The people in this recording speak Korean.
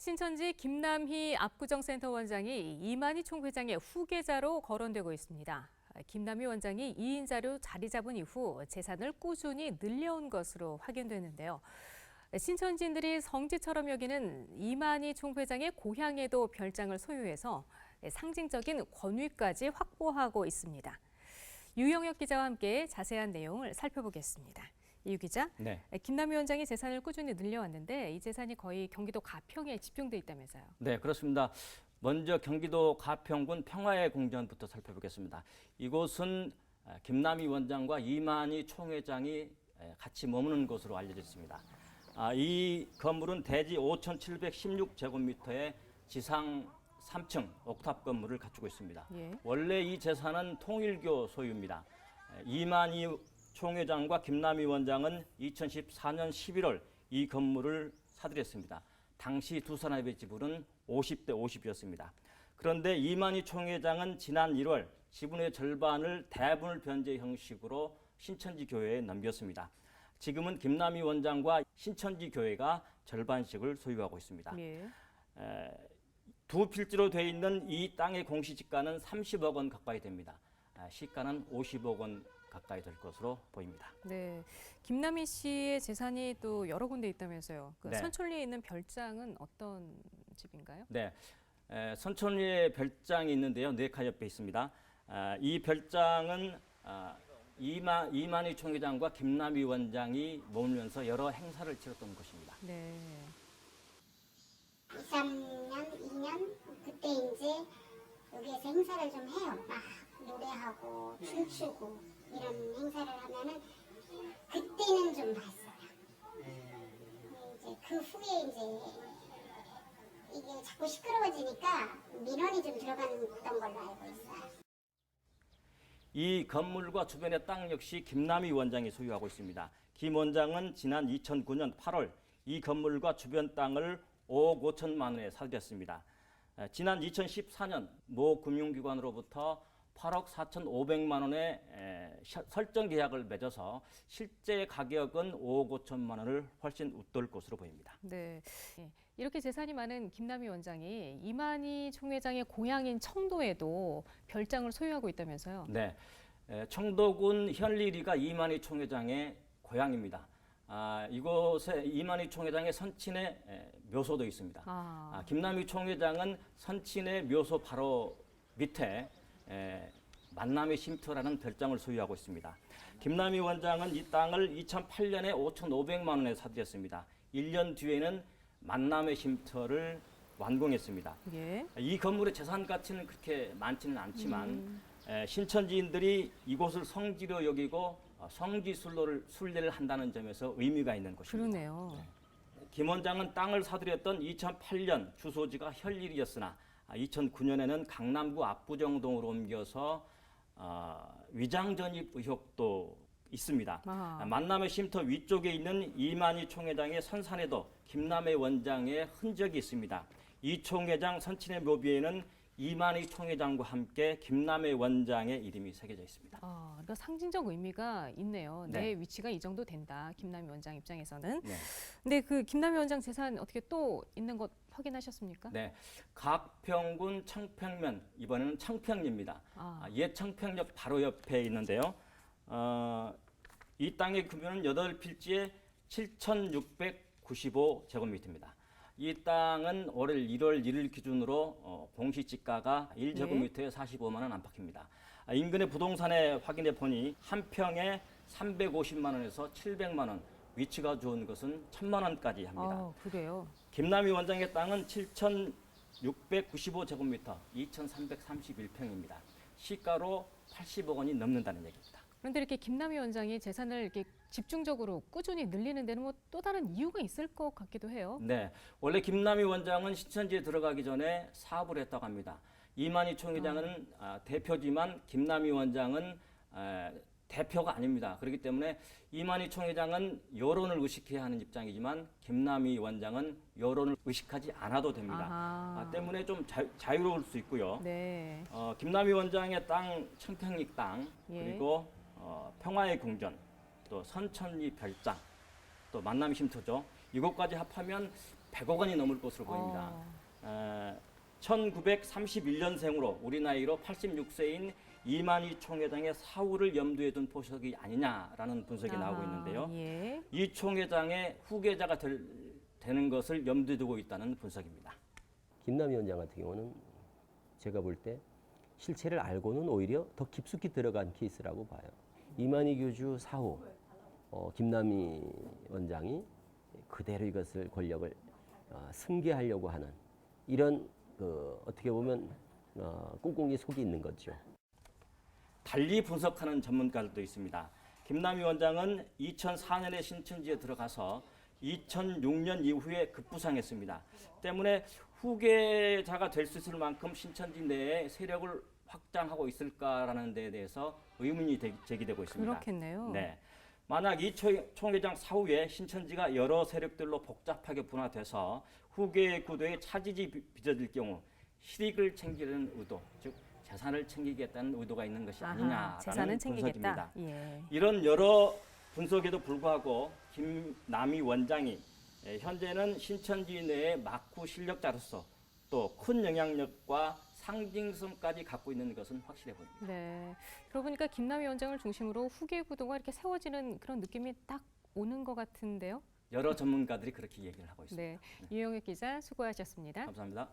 신천지 김남희 압구정센터 원장이 이만희 총회장의 후계자로 거론되고 있습니다. 김남희 원장이 2인자로 자리 잡은 이후 재산을 꾸준히 늘려온 것으로 확인되는데요. 신천지인들이 성지처럼 여기는 이만희 총회장의 고향에도 별장을 소유해서 상징적인 권위까지 확보하고 있습니다. 유영혁 기자와 함께 자세한 내용을 살펴보겠습니다. 이유 기자, 네. 김남희 원장이 재산을 꾸준히 늘려왔는데 이 재산이 거의 경기도 가평에 집중돼 있다면서요. 네, 그렇습니다. 먼저 경기도 가평군 평화의 궁전부터 살펴보겠습니다. 이곳은 김남희 원장과 이만희 총회장이 같이 머무는 곳으로 알려져 있습니다. 이 건물은 대지 5,716제곱미터의 지상 3층 옥탑 건물을 갖추고 있습니다. 예. 원래 이 재산은 통일교 소유입니다. 이만희 총회장과 김남희 원장은 2014년 11월 이 건물을 사들였습니다. 당시 두 사람의 지분은 50대 50이었습니다. 그런데 이만희 총회장은 지난 1월 지분의 절반을 대분을 변제 형식으로 신천지 교회에 넘겼습니다. 지금은 김남희 원장과 신천지 교회가 절반씩을 소유하고 있습니다. 예. 두 필지로 되어 있는 이 땅의 공시지가는 30억 원 가까이 됩니다. 시가는 50억 원 가까이 될 것으로 보입니다. 네, 김남희 씨의 재산이 또 여러 군데 있다면서요. 그 네. 선촌리에 있는 별장은 어떤 집인가요? 네, 선촌리에 별장이 있는데요. 뇌카 옆에 있습니다. 이 별장은 이만희 총회장과 김남희 원장이 머물면서 여러 행사를 치렀던 곳입니다. 네. 2, 3년, 2년 그때 이제 여기에서 행사를 좀 해요. 막 노래하고 춤추고 이런 행사를 하면은 그때는 좀 봤어요. 이제 그 후에 이제 이게 자꾸 시끄러워지니까 민원이 좀 들어갔던 걸로 알고 있어요. 이 건물과 주변의 땅 역시 김남희 원장이 소유하고 있습니다. 김 원장은 지난 2009년 8월 이 건물과 주변 땅을 5억 5천만 원에 사들였습니다. 지난 2014년 모 금융기관으로부터 8억 4,500만 원의 설정 계약을 맺어서 실제 가격은 5억 5천만 원을 훨씬 웃돌 것으로 보입니다. 네. 이렇게 재산이 많은 김남희 원장이 이만희 총회장의 고향인 청도에도 별장을 소유하고 있다면서요. 네, 청도군 현리리가 이만희 총회장의 고향입니다. 이곳에 이만희 총회장의 선친의 묘소도 있습니다. 김남희 총회장은 선친의 묘소 바로 밑에 만남의 쉼터라는 별장을 소유하고 있습니다. 김남희 원장은 이 땅을 2008년에 5,500만 원에 사들였습니다. 1년 뒤에는 만남의 쉼터를 완공했습니다. 예. 이 건물의 재산 가치는 그렇게 많지는 않지만 신천지인들이 이곳을 성지로 여기고 성지 순례를 한다는 점에서 의미가 있는 곳입니다. 그러네요. 김 원장은 땅을 사들였던 2008년 주소지가 현리리였으나 2009년에는 강남구 압구정동으로 옮겨서 위장 전입 의혹도 있습니다. 만남의 쉼터 위쪽에 있는 이만희 총회장의 선산에도 김남희 원장의 흔적이 있습니다. 이 총회장 선친의 묘비에는 이만희 총회장과 함께 김남희 원장의 이름이 새겨져 있습니다. 그러니까 상징적 의미가 있네요. 네. 내 위치가 이 정도 된다. 김남희 원장 입장에서는. 네. 근데 그 김남희 원장 재산 어떻게 또 있는 것 확인하셨습니까? 네, 가평군 청평면, 이번에는 청평리입니다. 옛 청평역 바로 옆에 있는데요. 이 땅의 규모는 8필지에 7,695제곱미터입니다. 이 땅은 올해 1월 1일 기준으로 공시지가가 1제곱미터에 45만 원 안팎입니다. 인근의 부동산에 확인해 보니 한 평에 350만 원에서 700만 원, 위치가 좋은 것은 1,000만 원까지 합니다. 그래요? 김남희 원장의 땅은 7,695제곱미터, 2,331평입니다. 시가로 80억 원이 넘는다는 얘기입니다. 그런데 이렇게 김남희 원장이 재산을 이렇게 집중적으로 꾸준히 늘리는 데는 뭐 또 다른 이유가 있을 것 같기도 해요. 네, 원래 김남희 원장은 신천지에 들어가기 전에 사업을 했다고 합니다. 이만희 총회장은 대표지만 김남희 원장은 대표가 아닙니다. 그렇기 때문에 이만희 총회장은 여론을 의식해야 하는 입장이지만 김남희 원장은 여론을 의식하지 않아도 됩니다. 때문에 좀 자유로울 수 있고요. 네. 김남희 원장의 땅, 청평리 땅, 예. 그리고 평화의 궁전, 또 선천리 별장, 또 만남의 쉼터죠. 이것까지 합하면 100억 원이 넘을 것으로 보입니다. 1931년생으로 우리 나이로 86세인 이만희 총회장의 사후를 염두에 둔 포석이 아니냐라는 분석이 나오고 있는데요. 예. 이 총회장의 후계자가 되는 것을 염두에 두고 있다는 분석입니다. 김남희 원장 같은 경우는 제가 볼 때 실체를 알고는 오히려 더 깊숙이 들어간 케이스라고 봐요. 이만희 교주 사후 김남희 원장이 그대로 이것을 권력을 승계하려고 하는 이런 어떻게 보면 꽁꽁이 속이 있는 거죠. 달리 분석하는 전문가들도 있습니다. 김남희 원장은 2004년에 신천지에 들어가서 2006년 이후에 급부상했습니다. 때문에 후계자가 될 수 있을 만큼 신천지 내에 세력을 확장하고 있을까라는 데에 대해서 의문이 제기되고 있습니다. 그렇겠네요. 네. 만약 이 총회장 사후에 신천지가 여러 세력들로 복잡하게 분화돼서 후계 구도에 차질이 빚어질 경우 실익을 챙기려는 의도, 즉 재산을 챙기겠다는 의도가 있는 것이 아니냐라는 재산은 챙기겠다. 분석입니다. 예. 이런 여러 분석에도 불구하고 김남희 원장이 현재는 신천지 내의 막후 실력자로서 또 큰 영향력과 상징성까지 갖고 있는 것은 확실해 보입니다. 네. 그러고 보니까 김남희 원장을 중심으로 후계 구도가 이렇게 세워지는 그런 느낌이 딱 오는 것 같은데요. 여러 전문가들이 그렇게 얘기를 하고 있습니다. 네. 이영혁 기자 수고하셨습니다. 감사합니다.